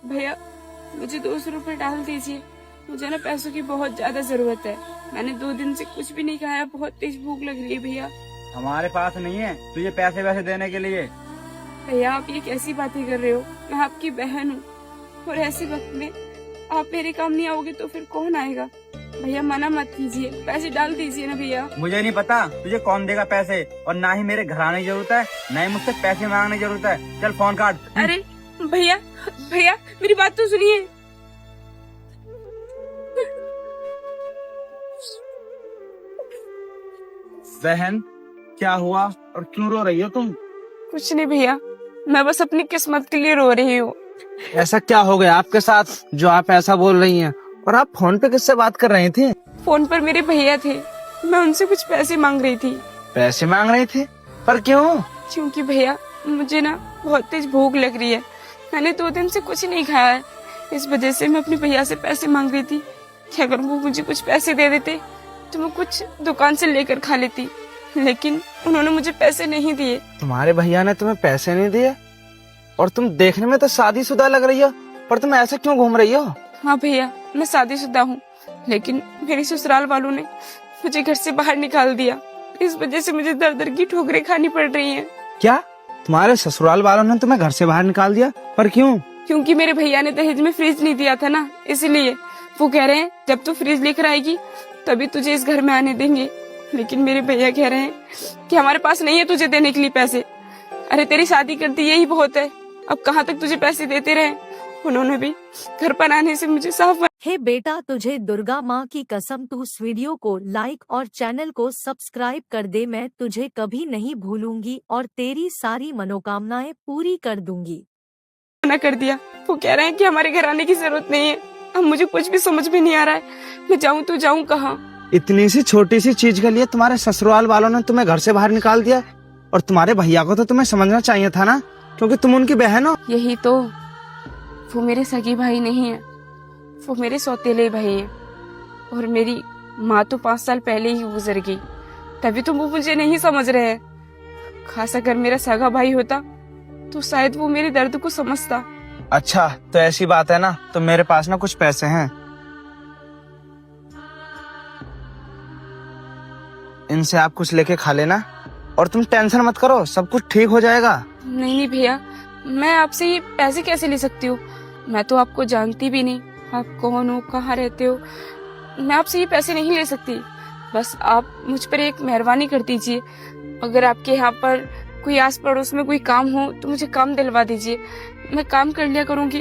भैया मुझे 200 रुपए डाल दीजिए, मुझे ना पैसों की बहुत ज्यादा जरूरत है। मैंने 2 दिन से कुछ भी नहीं खाया, बहुत तेज भूख लग रही है भैया। हमारे पास नहीं है तुझे पैसे वैसे देने के लिए। भैया आप ये कैसी बातें कर रहे हो? मैं आपकी बहन हूँ और ऐसे वक्त में आप मेरे काम नहीं आओगे तो फिर कौन आएगा? भैया मना मत कीजिए, पैसे डाल दीजिए ना भैया। मुझे नहीं पता तुझे कौन देगा पैसे, और ना ही मेरे घर आने की जरूरत है, ना ही मुझसे पैसे मांगने की जरूरत है। चल फोन काट। अरे भैया भैया मेरी बात तो सुनिए। बहन क्या हुआ और क्यों रो रही हो तुम? कुछ नहीं भैया, मैं बस अपनी किस्मत के लिए रो रही हूँ। ऐसा क्या हो गया आपके साथ जो आप ऐसा बोल रही हैं? और आप फोन पे किससे बात कर रही थी? फोन पर मेरे भैया थे, मैं उनसे कुछ पैसे मांग रही थी। पैसे मांग रही थी? पर क्यों? क्योंकि भैया मुझे ना बहुत तेज भूख लग रही है, मैंने 2 दिन से कुछ नहीं खाया है, इस वजह से मैं अपने भैया से पैसे मांग रही थी कि अगर वो मुझे कुछ पैसे दे देते तो मैं कुछ दुकान से लेकर खा लेती, लेकिन उन्होंने मुझे पैसे नहीं दिए। तुम्हारे भैया ने तुम्हें पैसे नहीं दिए? और तुम देखने में तो शादीशुदा लग रही हो, पर तुम ऐसे क्यों घूम रही हो? हाँ भैया मैं शादीशुदा हूँ, लेकिन मेरे ससुराल वालों ने मुझे घर से बाहर निकाल दिया, इस वजह से मुझे दर दर की ठोकरें खानी पड़ रही हैं। क्या तुम्हारे ससुराल वालों ने तुम्हें घर से बाहर निकाल दिया? पर क्यों? क्योंकि मेरे भैया ने दहेज में फ्रिज नहीं दिया था ना, इसलिए वो कह रहे हैं जब तू फ्रिज लेकर आएगी तभी तुझे इस घर में आने देंगे। लेकिन मेरे भैया कह रहे हैं कि हमारे पास नहीं है तुझे देने के लिए पैसे। अरे तेरी शादी कर दी यही बहुत है, अब कहाँ तक तुझे पैसे देते रहे? उन्होंने भी घर पर आने से मुझे साफ। हे बेटा, तुझे दुर्गा माँ की कसम तू इस वीडियो को लाइक और चैनल को सब्सक्राइब कर दे। मैं तुझे कभी नहीं भूलूंगी और तेरी सारी मनोकामनाएं पूरी कर दूंगी। मना कर दिया, वो कह रहे हैं कि हमारे घर आने की जरूरत नहीं है। अब मुझे कुछ भी समझ में नहीं आ रहा है, मैं जाऊँ तो जाऊँ कहाँ? इतनी सी छोटी सी चीज के लिए तुम्हारे ससुराल वालों ने तुम्हें घर से बाहर निकाल दिया, और तुम्हारे भैया को तो तुम्हें समझना चाहिए था ना, क्योंकि तुम उनकी बहन हो। यही तो, वो मेरे सगी भाई नहीं है, वो मेरे सौतेले भाई हैं, और मेरी माँ तो 5 साल पहले ही गुजर गई, तभी तो वो मुझे नहीं समझ रहे हैं। खास अगर मेरा सगा भाई होता तो शायद वो मेरे दर्द को समझता। अच्छा तो ऐसी बात है ना, तो मेरे पास ना कुछ पैसे हैं, इनसे आप कुछ लेके खा लेना, और तुम टेंशन मत करो, सब कुछ ठीक हो जाएगा। नहीं नहीं भैया, मैं आपसे ये पैसे कैसे ले सकती हूँ? मैं तो आपको जानती भी नहीं, आप कौन हो, कहाँ रहते हो? मैं आपसे ये पैसे नहीं ले सकती। बस आप मुझ पर एक मेहरबानी कर दीजिए, अगर आपके यहाँ पर कोई आस पड़ोस में कोई काम हो तो मुझे काम दिलवा दीजिए, मैं काम कर लिया करूँगी।